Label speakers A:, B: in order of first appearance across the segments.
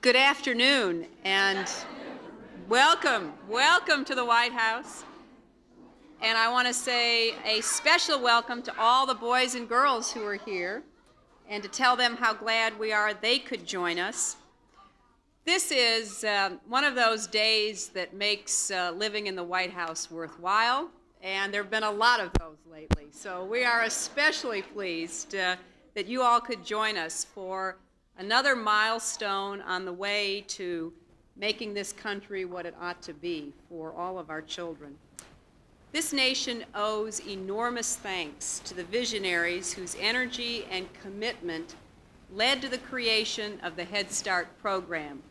A: Good afternoon, and welcome to the White House. And I want to say a special welcome to all the boys and girls who are here, and to tell them how glad we are they could join us. This is one of those days that makes living in the White House worthwhile, and there have been a lot of those lately. So we are especially pleased that you all could join us for another milestone on the way to making this country what it ought to be for all of our children. This nation owes enormous thanks to the visionaries whose energy and commitment led to the creation of the Head Start program.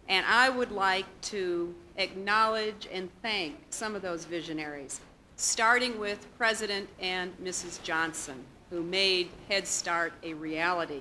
A: And I would like to acknowledge and thank some of those visionaries, starting with President and Mrs. Johnson, who made Head Start a reality.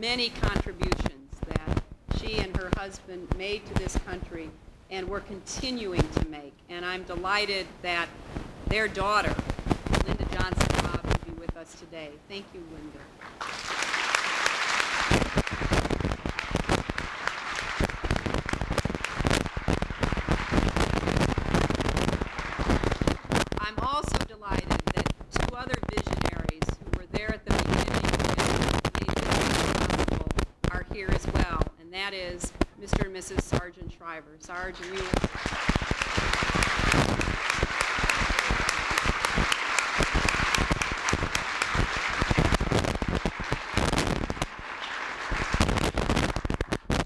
A: Many contributions that she and her husband made to this country and were continuing to make. And I'm delighted that their daughter, Linda Johnson Cobb, will be with us today. Thank you, Linda. I'm also delighted that two other visionaries who were there at the beginning are here as well, and that is Mr. and Mrs. Sergeant Shriver. Sergeant, you.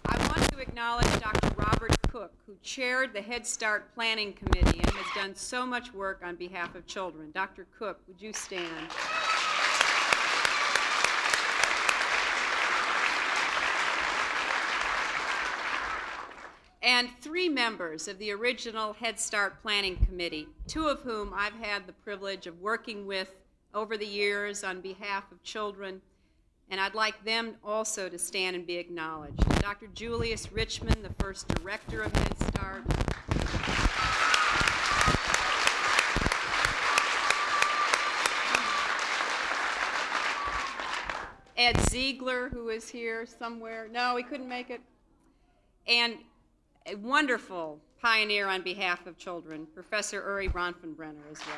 A: I want to acknowledge Dr. Robert Cook, who chaired the Head Start Planning Committee and has done so much work on behalf of children. Dr. Cook, would you stand? And three members of the original Head Start Planning Committee, two of whom I've had the privilege of working with over the years on behalf of children, and I'd like them also to stand and be acknowledged. Dr. Julius Richmond, the first director of Head Start. Ed Ziegler, who is here somewhere. No, he couldn't make it. And a wonderful pioneer on behalf of children, Professor Uri Bronfenbrenner as well.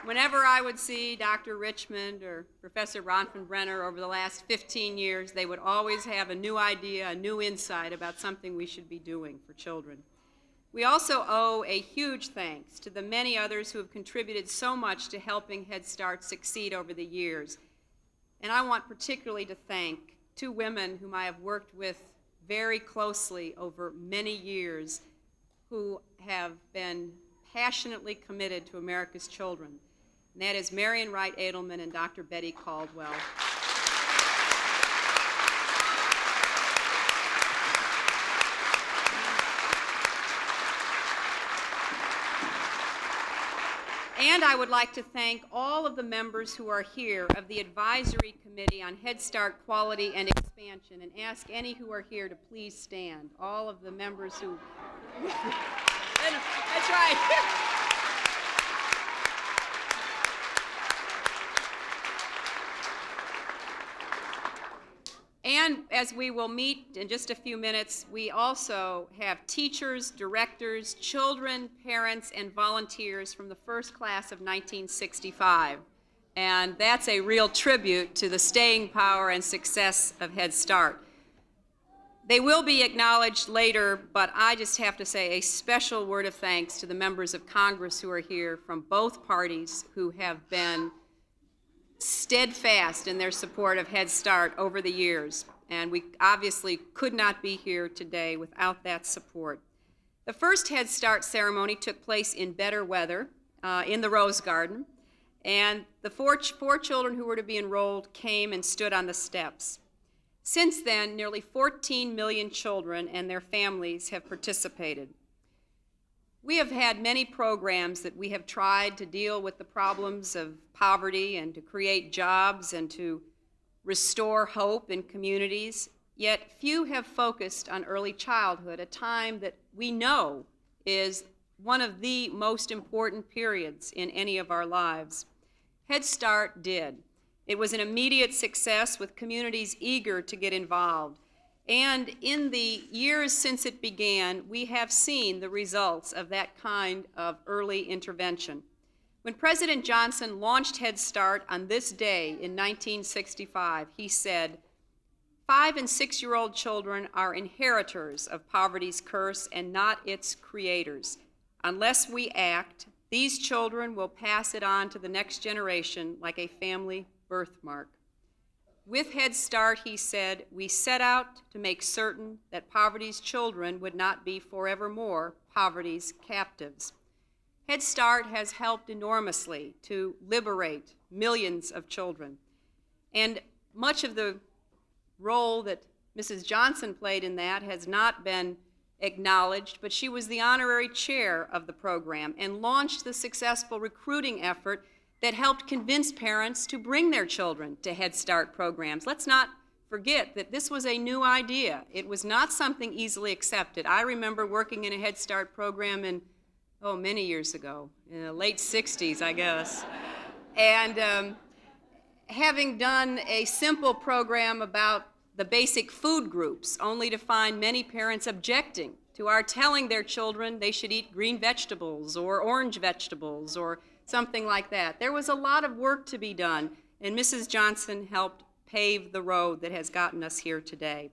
A: Whenever I would see Dr. Richmond or Professor Bronfenbrenner over the last 15 years, they would always have a new idea, a new insight about something we should be doing for children. We also owe a huge thanks to the many others who have contributed so much to helping Head Start succeed over the years. And I want particularly to thank two women whom I have worked with very closely over many years, who have been passionately committed to America's children. And that is Marian Wright Edelman and Dr. Betty Caldwell. And I would like to thank all of the members who are here of the Advisory Committee on Head Start Quality and Expansion, and ask any who are here to please stand. All of the members who... That's right. And as we will meet in just a few minutes, we also have teachers, directors, children, parents, and volunteers from the first class of 1965. And that's a real tribute to the staying power and success of Head Start. They will be acknowledged later, but I just have to say a special word of thanks to the members of Congress who are here from both parties, who have been steadfast in their support of Head Start over the years, and we obviously could not be here today without that support. The first Head Start ceremony took place in better weather in the Rose Garden, and the four children who were to be enrolled came and stood on the steps. Since then, nearly 14 million children and their families have participated. We have had many programs that we have tried to deal with the problems of poverty and to create jobs and to restore hope in communities, yet few have focused on early childhood, a time that we know is one of the most important periods in any of our lives. Head Start did. It was an immediate success with communities eager to get involved. And in the years since it began, we have seen the results of that kind of early intervention. When President Johnson launched Head Start on this day in 1965, he said, 5- and 6-year-old children are inheritors of poverty's curse and not its creators. Unless we act, these children will pass it on to the next generation like a family birthmark. With Head Start, he said, we set out to make certain that poverty's children would not be forevermore poverty's captives. Head Start has helped enormously to liberate millions of children. And much of the role that Mrs. Johnson played in that has not been acknowledged, but she was the honorary chair of the program and launched the successful recruiting effort that helped convince parents to bring their children to Head Start programs. Let's not forget that this was a new idea. It was not something easily accepted. I remember working in a Head Start program many years ago, in the late 60s, I guess. And having done a simple program about the basic food groups, only to find many parents objecting to our telling their children they should eat green vegetables or orange vegetables or something like that. There was a lot of work to be done, and Mrs. Johnson helped pave the road that has gotten us here today.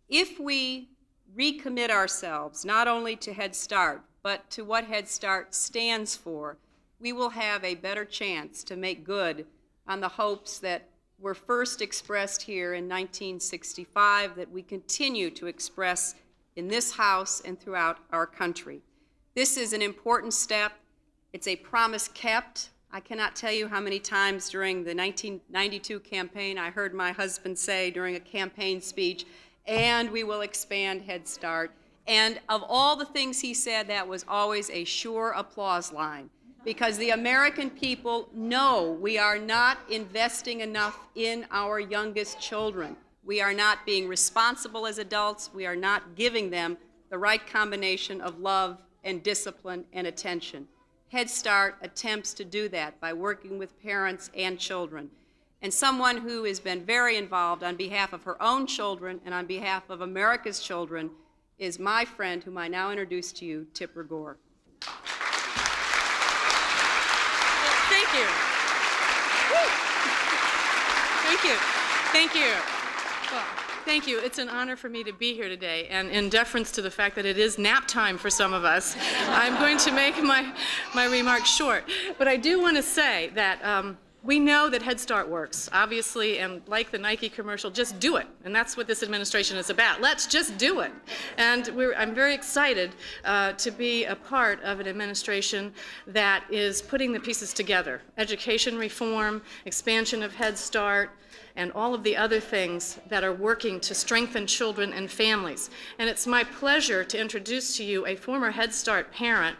A: If we recommit ourselves not only to Head Start, but to what Head Start stands for, we will have a better chance to make good on the hopes that were first expressed here in 1965 that we continue to express in this House and throughout our country. This is an important step. It's a promise kept. I cannot tell you how many times during the 1992 campaign I heard my husband say during a campaign speech, and we will expand Head Start. And of all the things he said, that was always a sure applause line, because the American people know we are not investing enough in our youngest children. We are not being responsible as adults. We are not giving them the right combination of love and discipline and attention. Head Start attempts to do that by working with parents and children. And someone who has been very involved on behalf of her own children and on behalf of America's children is my friend, whom I now introduce to you, Tipper Gore.
B: Thank you. Thank you. Thank you. Well, thank you. It's an honor for me to be here today, and in deference to the fact that it is nap time for some of us, I'm going to make my remarks short. But I do want to say that we know that Head Start works, obviously, and like the Nike commercial, just do it. And that's what this administration is about. Let's just do it. And I'm very excited to be a part of an administration that is putting the pieces together. Education reform, expansion of Head Start, and all of the other things that are working to strengthen children and families. And it's my pleasure to introduce to you a former Head Start parent,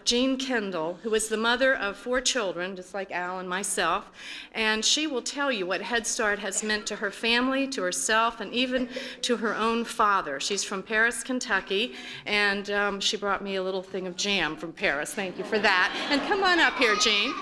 B: Jean Kendall, who is the mother of 4 children, just like Al and myself, and she will tell you what Head Start has meant to her family, to herself, and even to her own father. She's from Paris, Kentucky, and she brought me a little thing of jam from Paris. Thank you for that. And come on up here, Jean.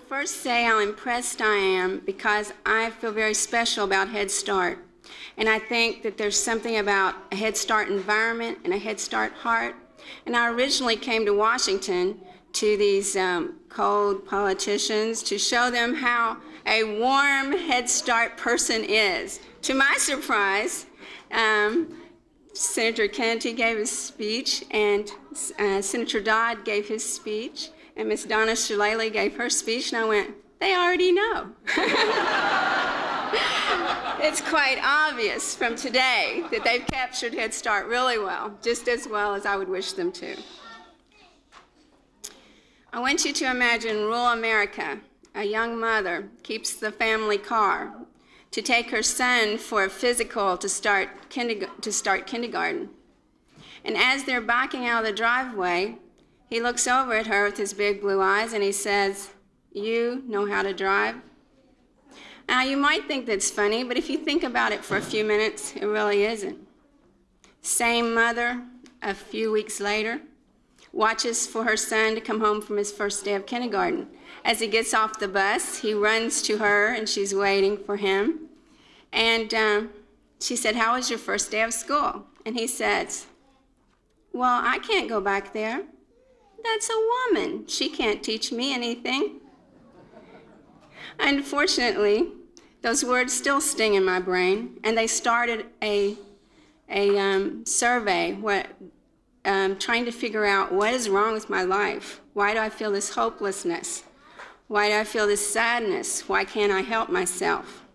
C: First say how impressed I am because I feel very special about Head Start. And I think that there's something about a Head Start environment and a Head Start heart. And I originally came to Washington to these cold politicians to show them how a warm Head Start person is. To my surprise, Senator Kennedy gave his speech, and Senator Dodd gave his speech, and Ms. Donna Shalala gave her speech, and I went, they already know. It it's quite obvious from today that they've captured Head Start really well, just as well as I would wish them to. I want you to imagine rural America. A young mother keeps the family car to take her son for a physical to start kindergarten. And as they're backing out of the driveway, he looks over at her with his big blue eyes and he says, "You know how to drive?" Now, you might think that's funny, but if you think about it for a few minutes, it really isn't. Same mother, a few weeks later, watches for her son to come home from his first day of kindergarten. As he gets off the bus, he runs to her, and she's waiting for him. And she said, "How was your first day of school?" And he says, "Well, I can't go back there. That's a woman. She can't teach me anything." Unfortunately, those words still sting in my brain, and they started a survey trying to figure out what is wrong with my life. Why do I feel this hopelessness? Why do I feel this sadness? Why can't I help myself?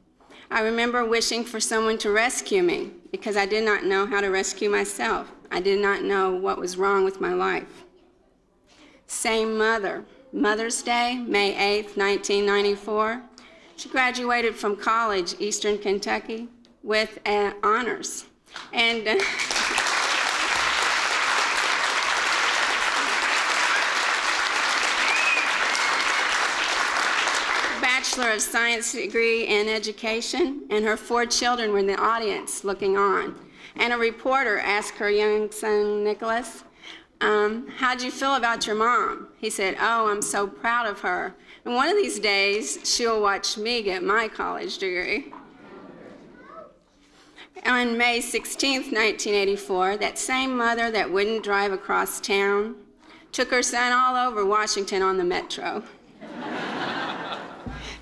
C: I remember wishing for someone to rescue me because I did not know how to rescue myself. I did not know what was wrong with my life. Same mother. Mother's Day, May 8th, 1994. She graduated from college, Eastern Kentucky, with honors. And Bachelor of Science degree in education, and her 4 children were in the audience looking on. And a reporter asked her young son, Nicholas, "How'd you feel about your mom?" He said, "Oh, I'm so proud of her. And one of these days, she'll watch me get my college degree." On May 16th, 1984, that same mother that wouldn't drive across town took her son all over Washington on the metro.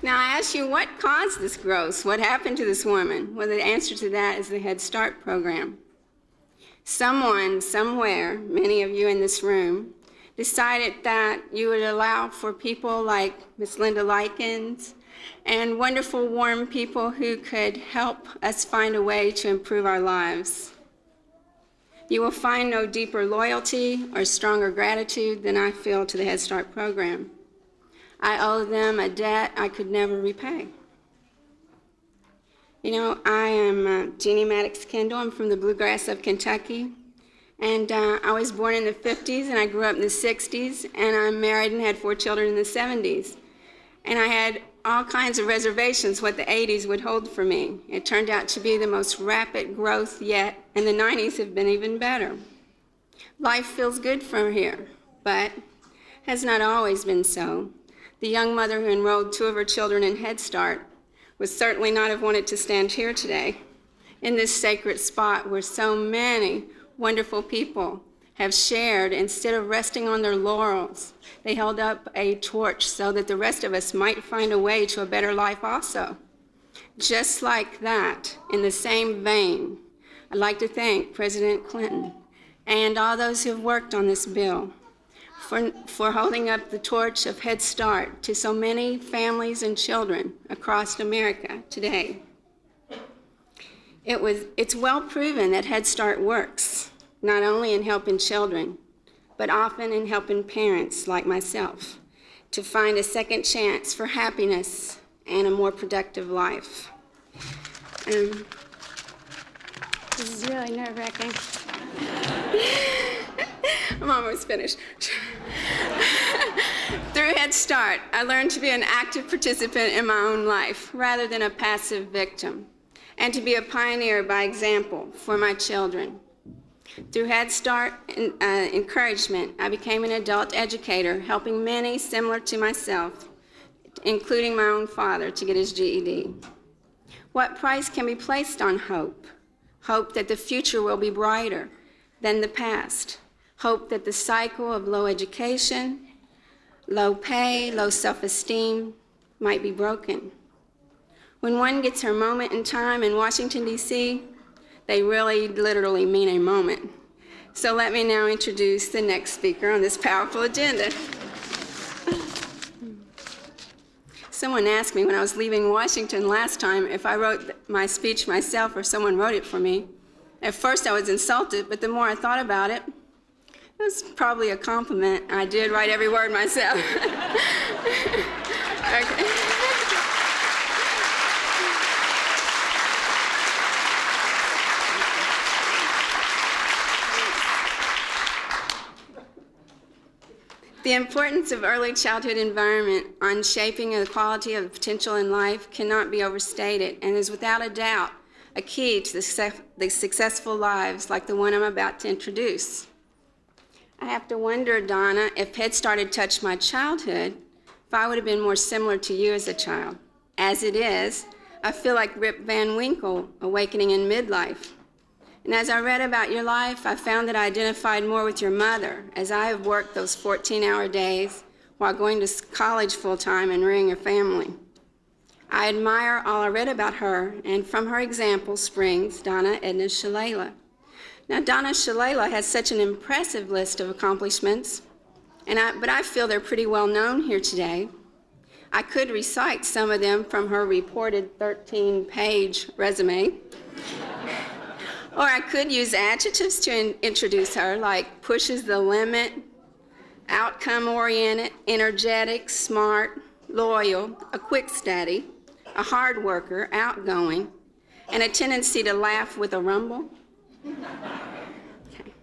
C: Now, I ask you, what caused this growth? What happened to this woman? Well, the answer to that is the Head Start program. Someone, somewhere, many of you in this room, decided that you would allow for people like Miss Linda Likens and wonderful, warm people who could help us find a way to improve our lives. You will find no deeper loyalty or stronger gratitude than I feel to the Head Start program. I owe them a debt I could never repay. You know, I am Jeannie Maddox Kendall. I'm from the bluegrass of Kentucky. And I was born in the 50s, and I grew up in the 60s, and I'm married and had 4 children in the 70s. And I had all kinds of reservations what the 80s would hold for me. It turned out to be the most rapid growth yet, and the 90s have been even better. Life feels good from here, but has not always been so. The young mother who enrolled 2 of her children in Head Start would certainly not have wanted to stand here today in this sacred spot where so many wonderful people have shared. Instead of resting on their laurels, they held up a torch so that the rest of us might find a way to a better life also. Just like that, in the same vein, I'd like to thank President Clinton and all those who have worked on this bill for holding up the torch of Head Start to so many families and children across America today. It's well proven that Head Start works, not only in helping children, but often in helping parents like myself to find a second chance for happiness and a more productive life. This is really nerve-wracking. I'm almost finished. Through Head Start, I learned to be an active participant in my own life rather than a passive victim, and to be a pioneer by example for my children. Through Head Start encouragement, I became an adult educator, helping many similar to myself, including my own father, to get his GED. What price can be placed on hope? Hope that the future will be brighter than the past. Hope that the cycle of low education, low pay, low self-esteem might be broken. When one gets her moment in time in Washington, D.C., they really literally mean a moment. So let me now introduce the next speaker on this powerful agenda. Someone asked me when I was leaving Washington last time if I wrote my speech myself or someone wrote it for me. At first I was insulted, but the more I thought about it, it was probably a compliment. I did write every word myself. Okay. The importance of early childhood environment on shaping the quality of potential in life cannot be overstated and is without a doubt a key to the successful lives like the one I'm about to introduce. I have to wonder, Donna, if Head Start had touched my childhood, if I would have been more similar to you as a child. As it is, I feel like Rip Van Winkle awakening in midlife. And as I read about your life, I found that I identified more with your mother, as I have worked those 14-hour days while going to college full-time and rearing a family. I admire all I read about her, and from her example springs Donna Edna Shalala. Now, Donna Shalala has such an impressive list of accomplishments, but I feel they're pretty well known here today. I could recite some of them from her reported 13-page resume. Or I could use adjectives to introduce her, like pushes the limit, outcome-oriented, energetic, smart, loyal, a quick study, a hard worker, outgoing, and a tendency to laugh with a rumble. Okay.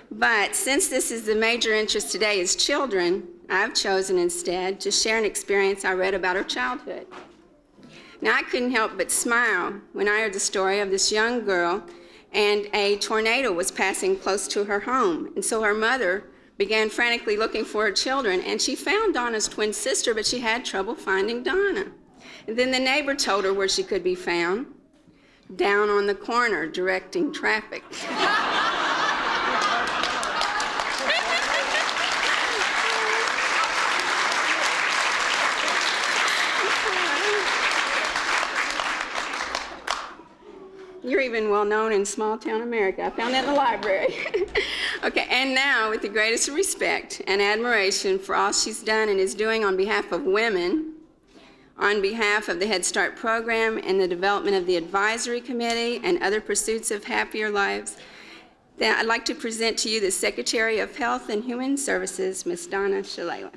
C: But since this is the major interest today is children, I've chosen instead to share an experience I read about her childhood. Now, I couldn't help but smile when I heard the story of this young girl, and a tornado was passing close to her home. And so her mother began frantically looking for her children, and she found Donna's twin sister, but she had trouble finding Donna. And then the neighbor told her where she could be found, down on the corner directing traffic. You're even well known in small town America. I found that in the library. Okay, and now with the greatest respect and admiration for all she's done and is doing on behalf of women, on behalf of the Head Start program and the development of the advisory committee and other pursuits of happier lives, then I'd like to present to you the Secretary of Health and Human Services, Ms. Donna Shalala.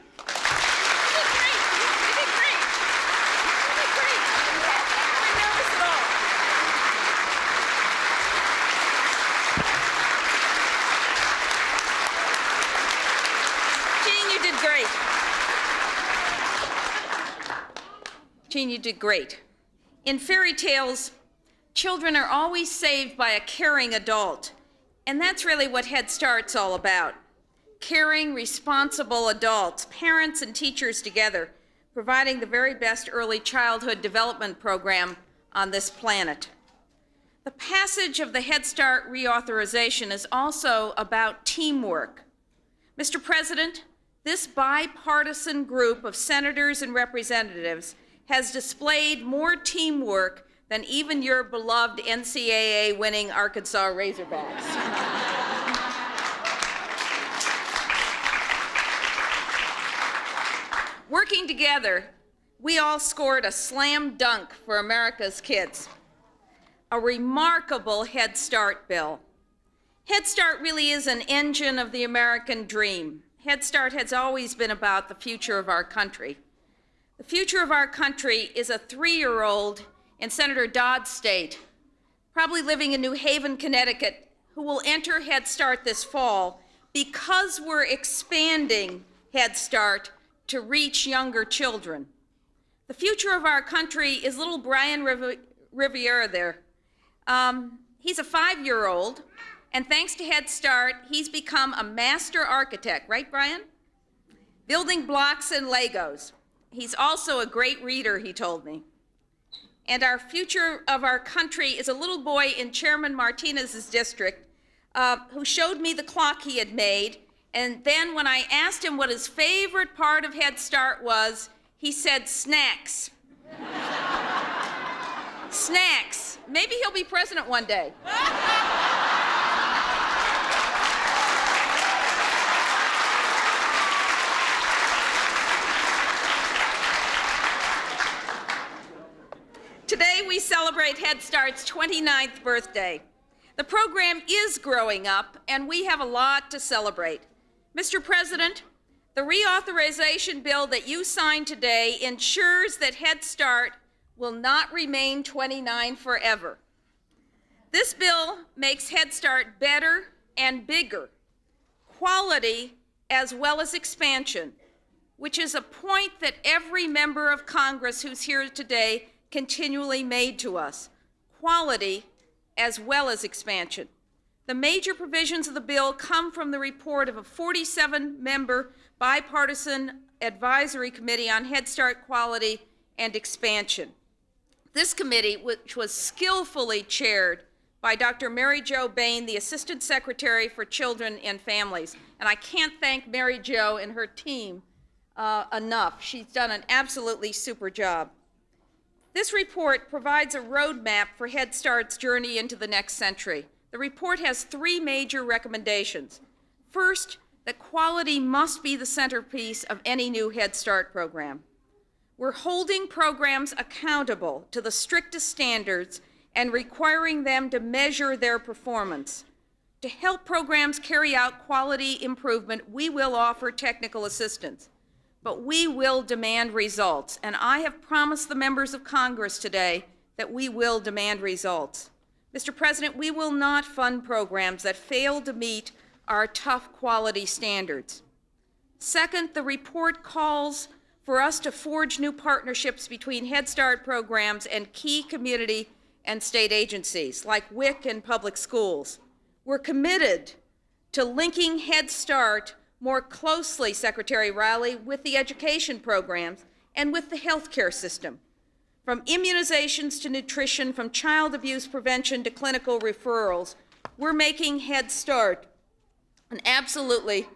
A: Jean, you did great. In fairy tales, children are always saved by a caring adult, and that's really what Head Start's all about. Caring, responsible adults, parents and teachers together, providing the very best early childhood development program on this planet. The passage of the Head Start reauthorization is also about teamwork. Mr. President, this bipartisan group of senators and representatives has displayed more teamwork than even your beloved NCAA-winning Arkansas Razorbacks. Working together, we all scored a slam dunk for America's kids. A remarkable Head Start bill. Head Start really is an engine of the American dream. Head Start has always been about the future of our country. The future of our country is a 3-year-old in Senator Dodd's state, probably living in New Haven, Connecticut, who will enter Head Start this fall because we're expanding Head Start to reach younger children. The future of our country is little Brian Riviera there. He's a 5-year-old, and thanks to Head Start, he's become a master architect, right, Brian? Building blocks and Legos. He's also a great reader, he told me. And our future of our country is a little boy in Chairman Martinez's district who showed me the clock he had made. And then when I asked him what his favorite part of Head Start was, he said snacks. Snacks. Maybe he'll be president one day. Today we celebrate Head Start's 29th birthday. The program is growing up, and we have a lot to celebrate. Mr. President, the reauthorization bill that you signed today ensures that Head Start will not remain 29 forever. This bill makes Head Start better and bigger, quality as well as expansion, which is a point that every member of Congress who's here today continually made to us, quality as well as expansion. The major provisions of the bill come from the report of a 47-member bipartisan advisory committee on Head Start quality and expansion. This committee, which was skillfully chaired by Dr. Mary Jo Bain, the Assistant Secretary for Children and Families. And I can't thank Mary Jo and her team enough. She's done an absolutely super job. This report provides a roadmap for Head Start's journey into the next century. The report has three major recommendations. First, that quality must be the centerpiece of any new Head Start program. We're holding programs accountable to the strictest standards and requiring them to measure their performance. To help programs carry out quality improvement, we will offer technical assistance, but we will demand results, and I have promised the members of Congress today that we will demand results. Mr. President, we will not fund programs that fail to meet our tough quality standards. Second, the report calls for us to forge new partnerships between Head Start programs and key community and state agencies like WIC and public schools. We're committed to linking Head Start more closely, Secretary Riley, with the education programs and with the healthcare system. From immunizations to nutrition, from child abuse prevention to clinical referrals, we're making Head Start an absolutely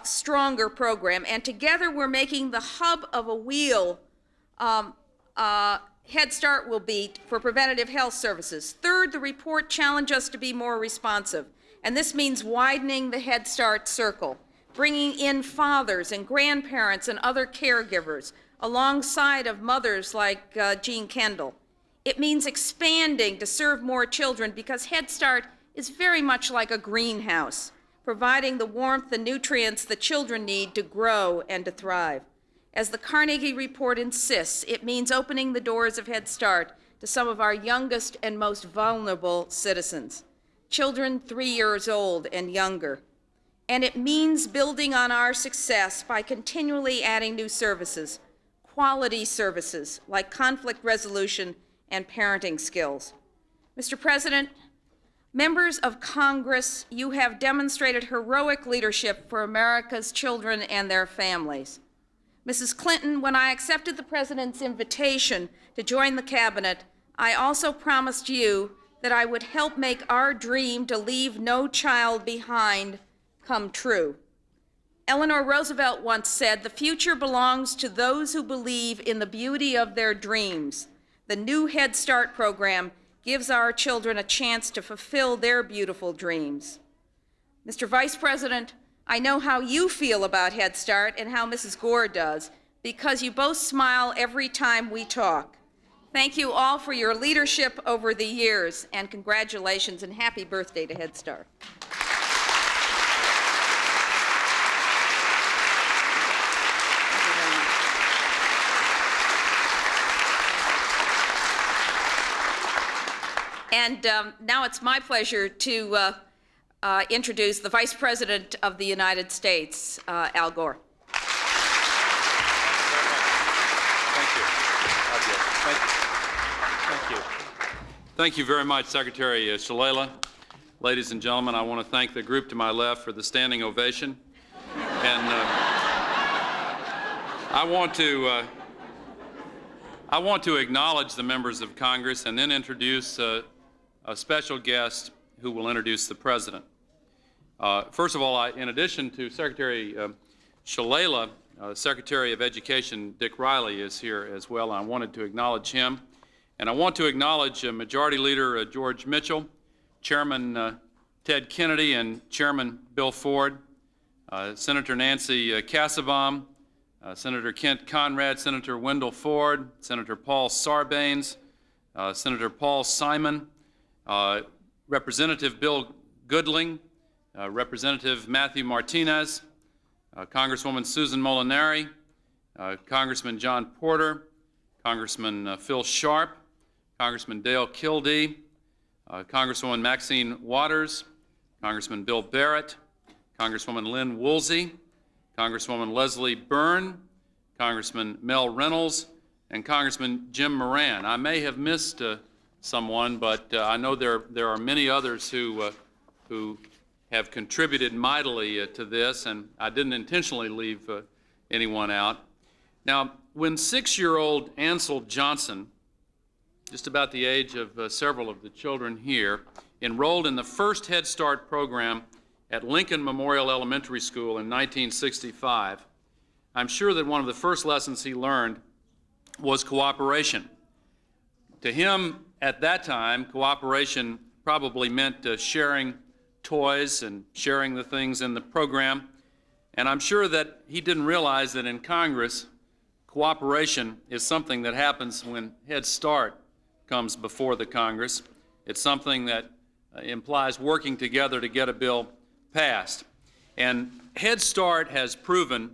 A: stronger program, and together we're making the hub of a wheel Head Start will be for preventative health services. Third, the report challenged us to be more responsive, and this means widening the Head Start circle, bringing in fathers and grandparents and other caregivers alongside of mothers like Jean Kendall. It means expanding to serve more children because Head Start is very much like a greenhouse, providing the warmth and nutrients the children need to grow and to thrive. As the Carnegie Report insists, it means opening the doors of Head Start to some of our youngest and most vulnerable citizens, children 3 years old and younger. And it means building on our success by continually adding new services, quality services like conflict resolution and parenting skills. Mr. President, members of Congress, you have demonstrated heroic leadership for America's children and their families. Mrs. Clinton, when I accepted the President's invitation to join the Cabinet, I also promised you that I would help make our dream to leave no child behind come true. Eleanor Roosevelt once said, "The future belongs to those who believe in the beauty of their dreams." The new Head Start program gives our children a chance to fulfill their beautiful dreams. Mr. Vice President, I know how you feel about Head Start and how Mrs. Gore does, because you both smile every time we talk. Thank you all for your leadership over the years, and congratulations and happy birthday to Head Start. And now it's my pleasure to introduce the Vice President of the United States, Al Gore.
D: Thank you. Thank you very much, Secretary Shalala. Ladies and gentlemen, I want to thank the group to my left for the standing ovation. And I want to acknowledge the members of Congress and then introduce a special guest who will introduce the President. First of all, in addition to Secretary Shalala, Secretary of Education Dick Riley is here as well. I wanted to acknowledge him. And I want to acknowledge Majority Leader George Mitchell, Chairman Ted Kennedy, and Chairman Bill Ford, Senator Nancy Kassebaum, Senator Kent Conrad, Senator Wendell Ford, Senator Paul Sarbanes, Senator Paul Simon, Representative Bill Goodling, Representative Matthew Martinez, Congresswoman Susan Molinari, Congressman John Porter, Congressman Phil Sharp, Congressman Dale Kildee, Congresswoman Maxine Waters, Congressman Bill Barrett, Congresswoman Lynn Woolsey, Congresswoman Leslie Byrne, Congressman Mel Reynolds, and Congressman Jim Moran. I may have missed someone, but I know there are many others who have contributed mightily to this, and I didn't intentionally leave anyone out. Now, when 6-year-old Ansel Johnson, just about the age of several of the children here, enrolled in the first Head Start program at Lincoln Memorial Elementary School in 1965, I'm sure that one of the first lessons he learned was cooperation. To him, at that time, cooperation probably meant sharing toys and sharing the things in the program. And I'm sure that he didn't realize that in Congress, cooperation is something that happens when Head Start comes before the Congress. It's something that implies working together to get a bill passed. And Head Start has proven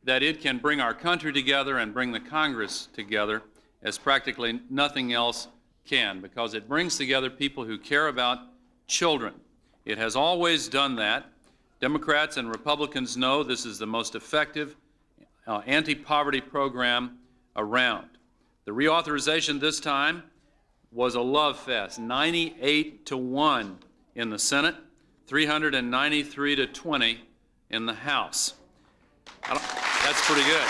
D: that it can bring our country together and bring the Congress together as practically nothing else can, because it brings together people who care about children. It has always done that. Democrats and Republicans know this is the most effective anti-poverty program around. The reauthorization this time was a love fest, 98-1 in the Senate, 393-20 in the House. That's pretty good.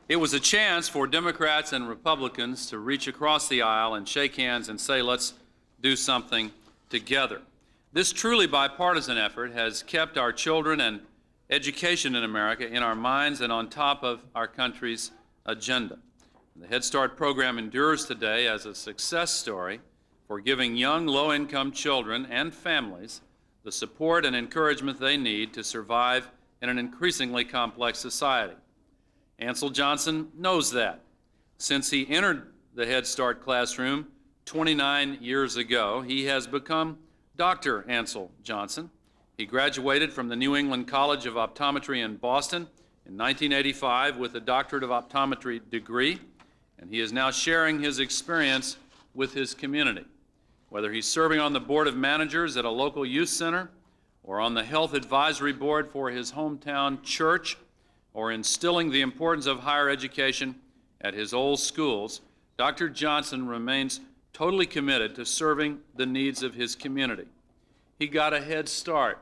D: It was a chance for Democrats and Republicans to reach across the aisle and shake hands and say, let's do something together. This truly bipartisan effort has kept our children and education in America in our minds and on top of our country's agenda. The Head Start program endures today as a success story for giving young, low-income children and families the support and encouragement they need to survive in an increasingly complex society. Ansel Johnson knows that. Since he entered the Head Start classroom 29 years ago, he has become Dr. Ansel Johnson. He graduated from the New England College of Optometry in Boston in 1985 with a doctorate of optometry degree, and he is now sharing his experience with his community. Whether he's serving on the board of managers at a local youth center, or on the health advisory board for his hometown church, or instilling the importance of higher education at his old schools, Dr. Johnson remains totally committed to serving the needs of his community. He got a head start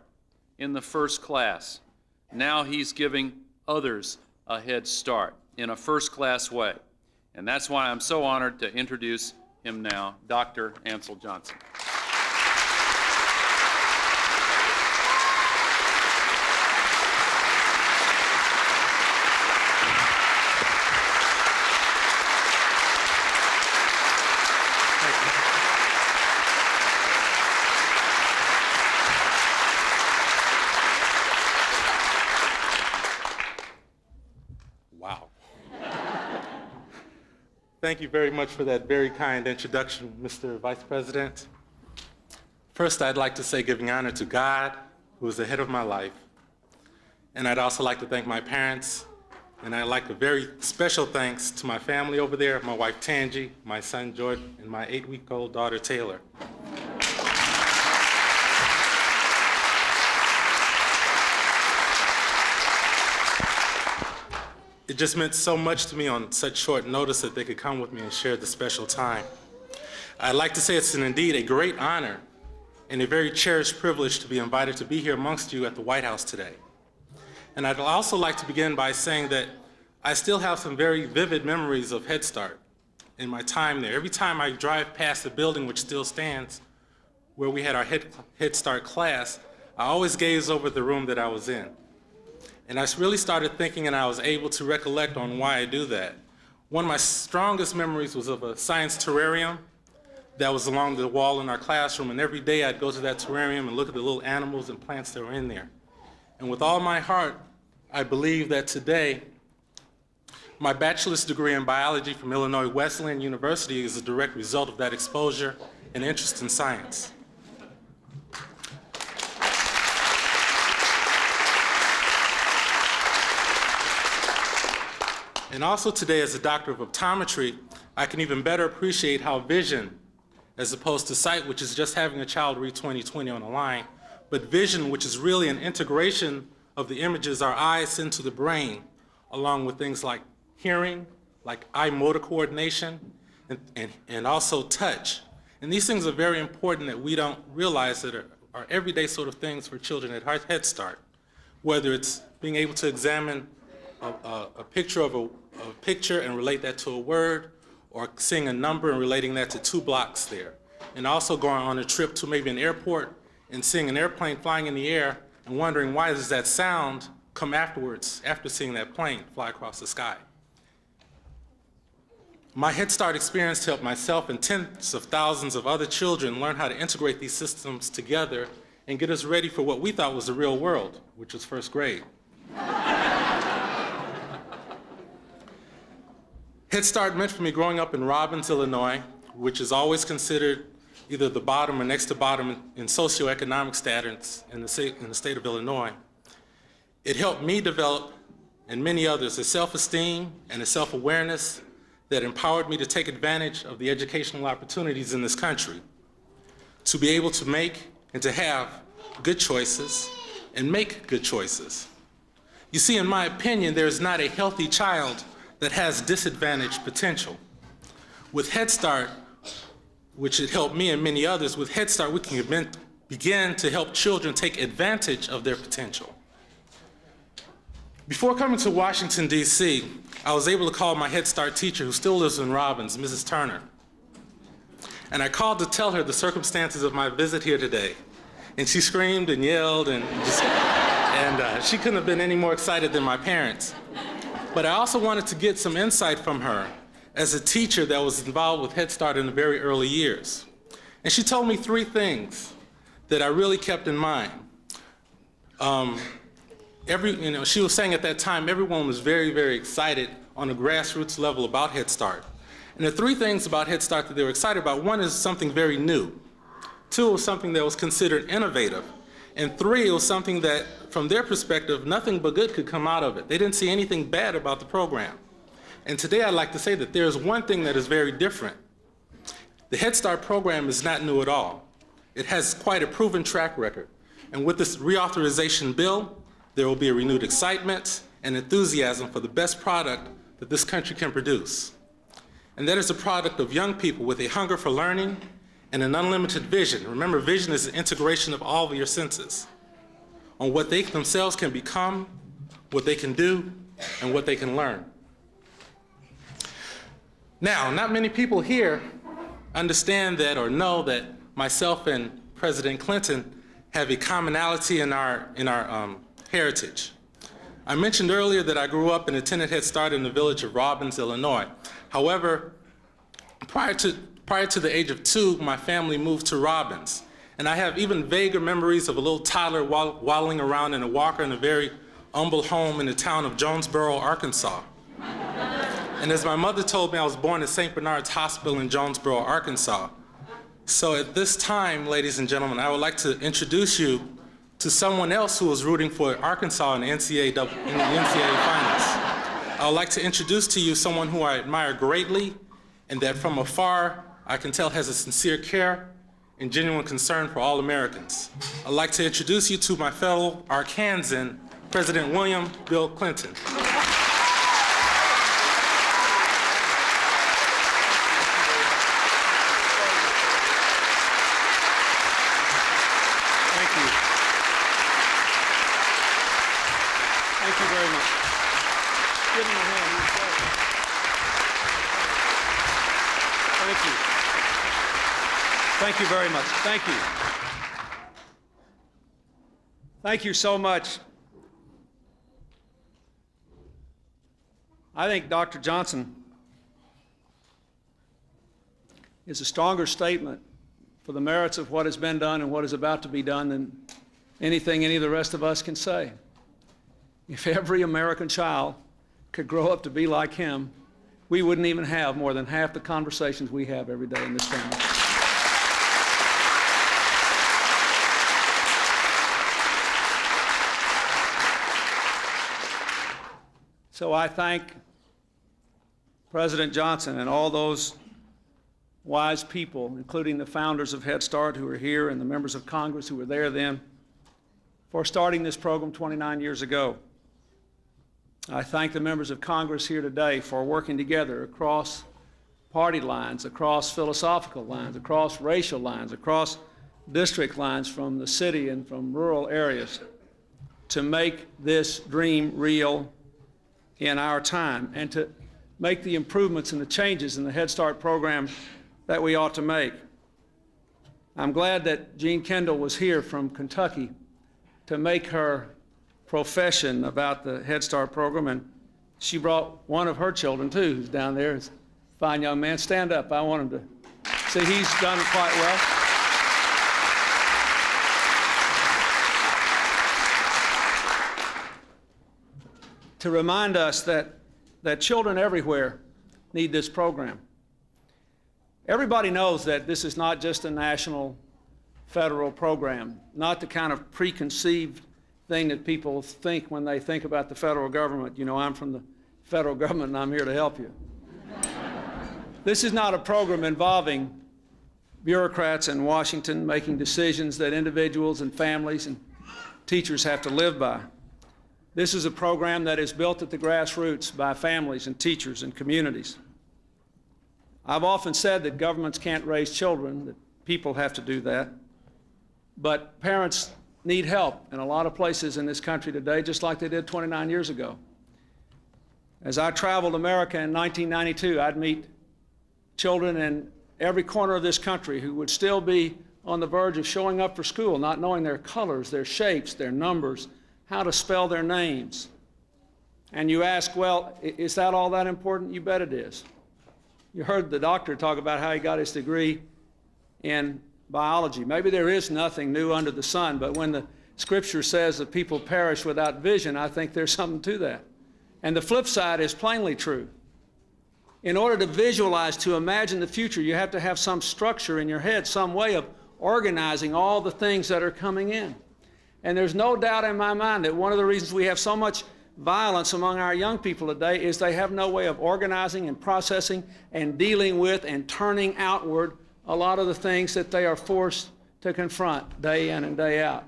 D: in the first class. Now he's giving others a head start in a first-class way. And that's why I'm so honored to introduce him now, Dr. Ansel Johnson.
E: Thank you very much for that very kind introduction, Mr. Vice President. First, I'd like to say giving honor to God, who is the head of my life. And I'd also like to thank my parents, and I'd like a very special thanks to my family over there, my wife Tangi, my son Jordan, and my 8-week-old daughter Taylor. It just meant so much to me on such short notice that they could come with me and share the special time. I'd like to say it's indeed a great honor and a very cherished privilege to be invited to be here amongst you at the White House today. And I'd also like to begin by saying that I still have some very vivid memories of Head Start in my time there. Every time I drive past the building, which still stands, where we had our Head Start class, I always gaze over the room that I was in. And I really started thinking, and I was able to recollect on why I do that. One of my strongest memories was of a science terrarium that was along the wall in our classroom, and every day I'd go to that terrarium and look at the little animals and plants that were in there. And with all my heart, I believe that today, my bachelor's degree in biology from Illinois Wesleyan University is a direct result of that exposure and interest in science. And also today, as a doctor of optometry, I can even better appreciate how vision, as opposed to sight, which is just having a child read 20/20 on a line, but vision, which is really an integration of the images our eyes send to the brain, along with things like hearing, like eye motor coordination, and also touch. And these things are very important that we don't realize that are everyday sort of things for children at Head Start, whether it's being able to examine a picture of a picture and relate that to a word, or seeing a number and relating that to 2 blocks there. And also going on a trip to maybe an airport and seeing an airplane flying in the air and wondering why does that sound come afterwards, after seeing that plane fly across the sky. My Head Start experience helped myself and tens of thousands of other children learn how to integrate these systems together and get us ready for what we thought was the real world, which was first grade. Head Start meant for me growing up in Robbins, Illinois, which is always considered either the bottom or next to bottom in socioeconomic status in the state of Illinois. It helped me develop, and many others, a self-esteem and a self-awareness that empowered me to take advantage of the educational opportunities in this country, to be able to make and to have good choices and make good choices. You see, in my opinion, there is not a healthy child that has disadvantaged potential. With Head Start, which it helped me and many others, with Head Start we can begin to help children take advantage of their potential. Before coming to Washington, D.C., I was able to call my Head Start teacher, who still lives in Robbins, Mrs. Turner. And I called to tell her the circumstances of my visit here today. And she screamed and yelled and she couldn't have been any more excited than my parents. But I also wanted to get some insight from her as a teacher that was involved with Head Start in the very early years. And she told me 3 things that I really kept in mind. She was saying at that time, everyone was very, very excited on a grassroots level about Head Start. And the 3 things about Head Start that they were excited about: 1 is something very new. 2 was something that was considered innovative. And 3, it was something that, from their perspective, nothing but good could come out of it. They didn't see anything bad about the program. And today I'd like to say that there's one thing that is very different. The Head Start program is not new at all. It has quite a proven track record. And with this reauthorization bill, there will be a renewed excitement and enthusiasm for the best product that this country can produce. And that is a product of young people with a hunger for learning and an unlimited vision. Remember, vision is the integration of all of your senses on what they themselves can become, what they can do, and what they can learn. Now, not many people here understand that or know that myself and President Clinton have a commonality in our heritage. I mentioned earlier that I grew up and attended Head Start in the village of Robbins, Illinois. However, prior to the age of 2, my family moved to Robbins. And I have even vaguer memories of a little toddler waddling around in a walker in a very humble home in the town of Jonesboro, Arkansas. And as my mother told me, I was born at St. Bernard's Hospital in Jonesboro, Arkansas. So at this time, ladies and gentlemen, I would like to introduce you to someone else who was rooting for Arkansas in the NCAA finals. I would like to introduce to you someone who I admire greatly and that from afar I can tell has a sincere care and genuine concern for all Americans. I'd like to introduce you to my fellow Arkansan, President William Bill Clinton. Thank you very much. Give him a hand. Thank you.
F: Thank you very much. Thank you. Thank you so much. I think Dr. Johnson is a stronger statement for the merits of what has been done and what is about to be done than anything any of the rest of us can say. if every American child could grow up to be like him, we wouldn't even have more than half the conversations we have every day in this town. So I thank President Johnson and all those wise people, including the founders of Head Start who are here and the members of Congress who were there then, for starting this program 29 years ago. I thank the members of Congress here today for working together across party lines, across philosophical lines, across racial lines, across district lines from the city and from rural areas to make this dream real in our time and to make the improvements and the changes in the Head Start program that we ought to make. I'm glad that Jean Kendall was here from Kentucky to make her profession about the Head Start program, and she brought one of her children too, who's down there. He's a fine young man. Stand up. I want him to see he's done quite well. To remind us that children everywhere need this program. Everybody knows that this is not just a national federal program, not the kind of preconceived thing that people think when they think about the federal government. You know, I'm from the federal government and I'm here to help you. This is not a program involving bureaucrats in Washington making decisions that individuals and families and teachers have to live by. This is a program that is built at the grassroots by families and teachers and communities. I've often said that governments can't raise children, that people have to do that. But parents need help in a lot of places in this country today, just like they did 29 years ago. As I traveled America in 1992, I'd meet children in every corner of this country who would still be on the verge of showing up for school, not knowing their colors, their shapes, their numbers, how to spell their names. And you ask, well, is that all that important? You bet it is. You heard the doctor talk about how he got his degree in biology. Maybe there is nothing new under the sun, but when the scripture says that people perish without vision, I think there's something to that. And the flip side is plainly true. In order to visualize, to imagine the future, you have to have some structure in your head, some way of organizing all the things that are coming in. And there's no doubt in my mind that one of the reasons we have so much violence among our young people today is they have no way of organizing and processing and dealing with and turning outward a lot of the things that they are forced to confront day in and day out.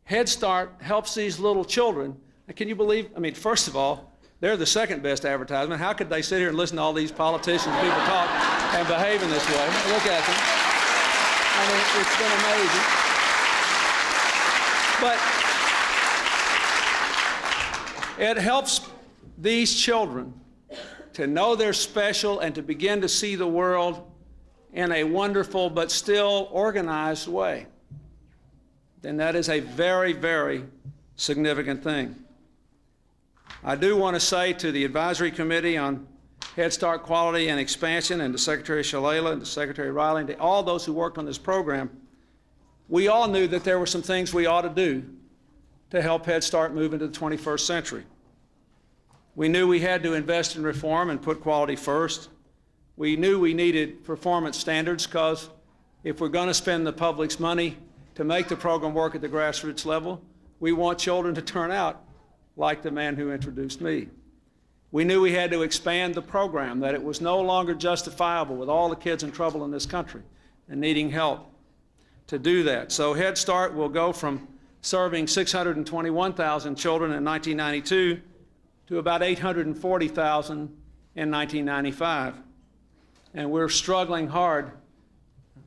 F: Head Start helps these little children. Can you believe, first of all, they're the second best advertisement. How could they sit here and listen to all these politicians, people talk and behave in this way? Look at them. It's been amazing. But it helps these children to know they're special and to begin to see the world in a wonderful but still organized way. And that is a very, very significant thing. I do want to say to the Advisory Committee on Head Start Quality and Expansion and to Secretary Shalala and to Secretary Riley and to all those who worked on this program, we all knew that there were some things we ought to do to help Head Start move into the 21st century. We knew we had to invest in reform and put quality first. We knew we needed performance standards because if we're going to spend the public's money to make the program work at the grassroots level, we want children to turn out like the man who introduced me. We knew we had to expand the program, that it was no longer justifiable with all the kids in trouble in this country and needing help to do that. So Head Start will go from serving 621,000 children in 1992 to about 840,000 in 1995. And we're struggling hard,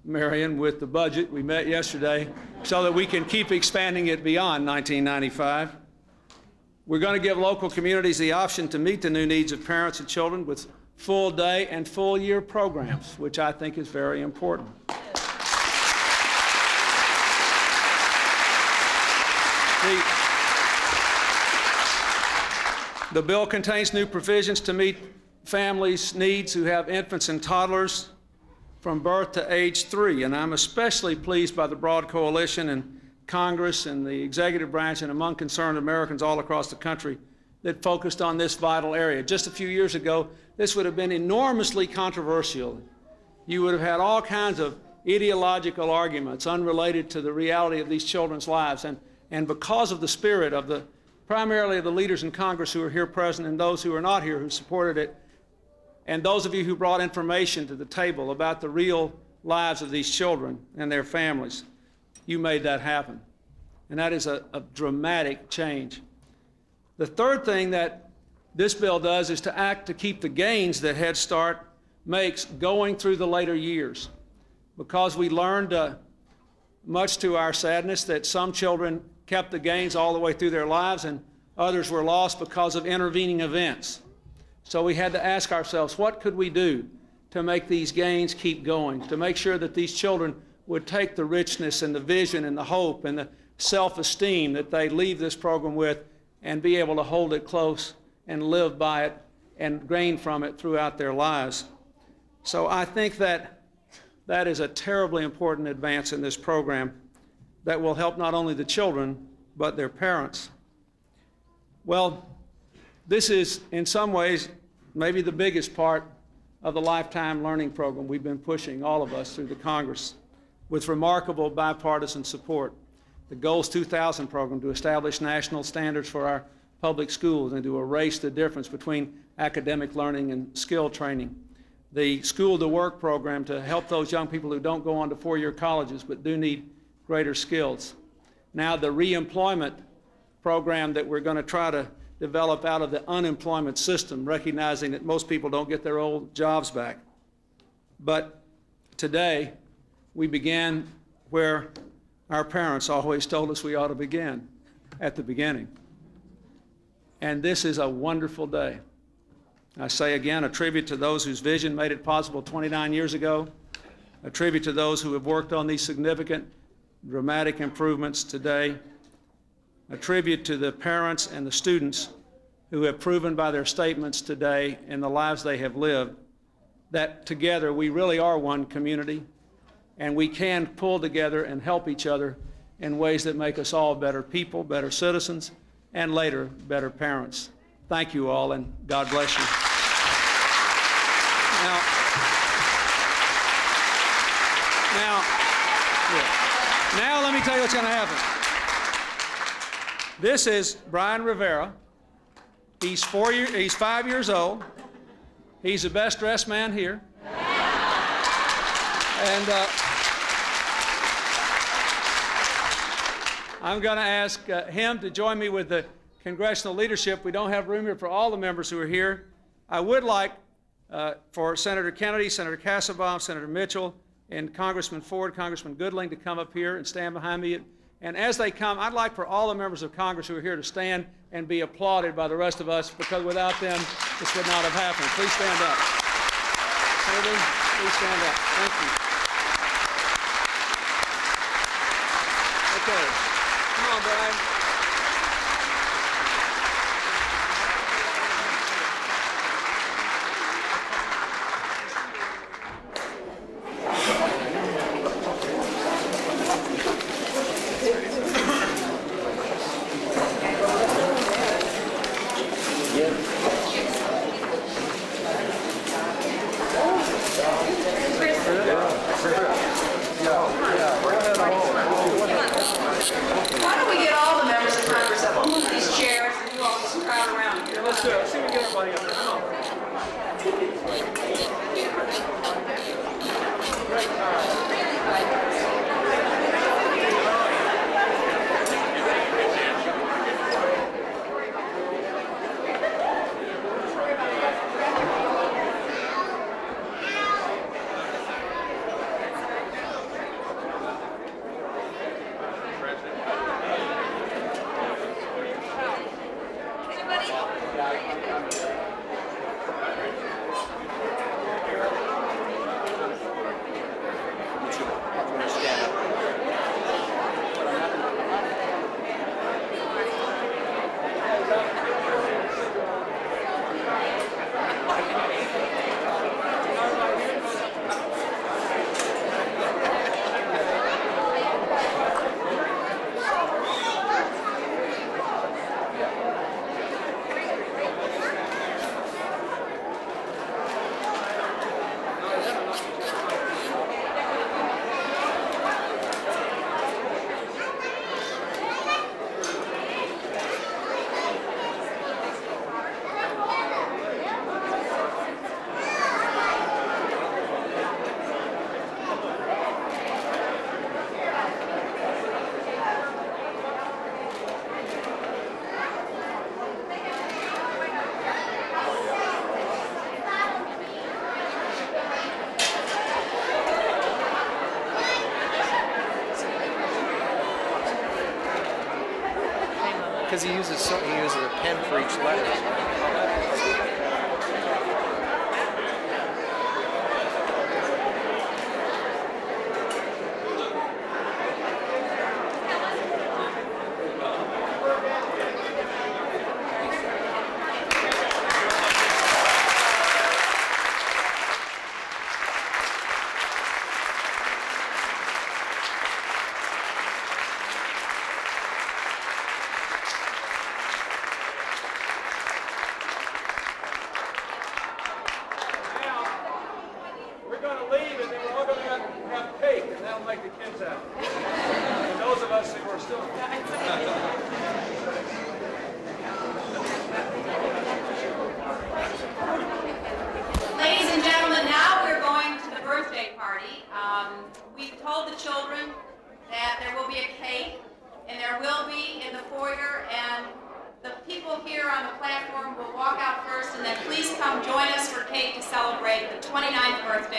F: Marion, with the budget. We met yesterday so that we can keep expanding it beyond 1995. We're going to give local communities the option to meet the new needs of parents and children with full day and full year programs, which I think is very important. The bill contains new provisions to meet families' needs who have infants and toddlers from birth to age 3, and I'm especially pleased by the broad coalition and Congress and the executive branch and among concerned Americans all across the country that focused on this vital area. Just a few years ago, this would have been enormously controversial. You would have had all kinds of ideological arguments unrelated to the reality of these children's lives. And because of the spirit of primarily of the leaders in Congress who are here present and those who are not here who supported it, and those of you who brought information to the table about the real lives of these children and their families, you made that happen. And that is a dramatic change. The third thing that this bill does is to act to keep the gains that Head Start makes going through the later years. Because we learned, much to our sadness, that some children kept the gains all the way through their lives and others were lost because of intervening events. So we had to ask ourselves, what could we do to make these gains keep going, to make sure that these children would take the richness and the vision and the hope and the self-esteem that they leave this program with and be able to hold it close and live by it and gain from it throughout their lives. So I think that is a terribly important advance in this program that will help not only the children, but their parents. Well, this is, in some ways, maybe the biggest part of the lifetime learning program we've been pushing, all of us, through the Congress, with remarkable bipartisan support. The Goals 2000 program to establish national standards for our public schools and to erase the difference between academic learning and skill training. The School to Work program to help those young people who don't go on to four-year colleges but do need greater skills. Now the reemployment program that we're going to try to develop out of the unemployment system, recognizing that most people don't get their old jobs back. But today, we began where our parents always told us we ought to begin, at the beginning. And this is a wonderful day. I say again, a tribute to those whose vision made it possible 29 years ago, a tribute to those who have worked on these significant, dramatic improvements today, a tribute to the parents and the students who have proven by their statements today and the lives they have lived that together we really are one community and we can pull together and help each other in ways that make us all better people, better citizens, and later, better parents. Thank you all, and God bless you. Now let me tell you what's going to happen. This is Brian Rivera. He's 5 years old. He's the best dressed man here. And I'm going to ask him to join me with the congressional leadership. We don't have room here for all the members who are here. I would like for Senator Kennedy, Senator Kassebaum, Senator Mitchell, and Congressman Ford, Congressman Goodling to come up here and stand behind me. And as they come, I'd like for all the members of Congress who are here to stand and be applauded by the rest of us, because without them, this would not have happened. Please stand up. Senator, please stand up. Thank you. Okay. Come on, Brian.
A: Why don't we get all the members of Congress up? We'll move these chairs and do all this crowd around here.
F: Let's do it. Let's see if we can get everybody up there. Come on.
G: because he uses a pen for each letter.
F: We're going to leave, and then we're all going to have cake, and that'll make the kids happy. And those of us who are still...
A: Ladies and gentlemen, now we're going to the birthday party. We've told the children that there will be a cake, and there will be in the foyer, and the people here on the platform will walk out first, and then please come join us for cake to celebrate the 29th birthday.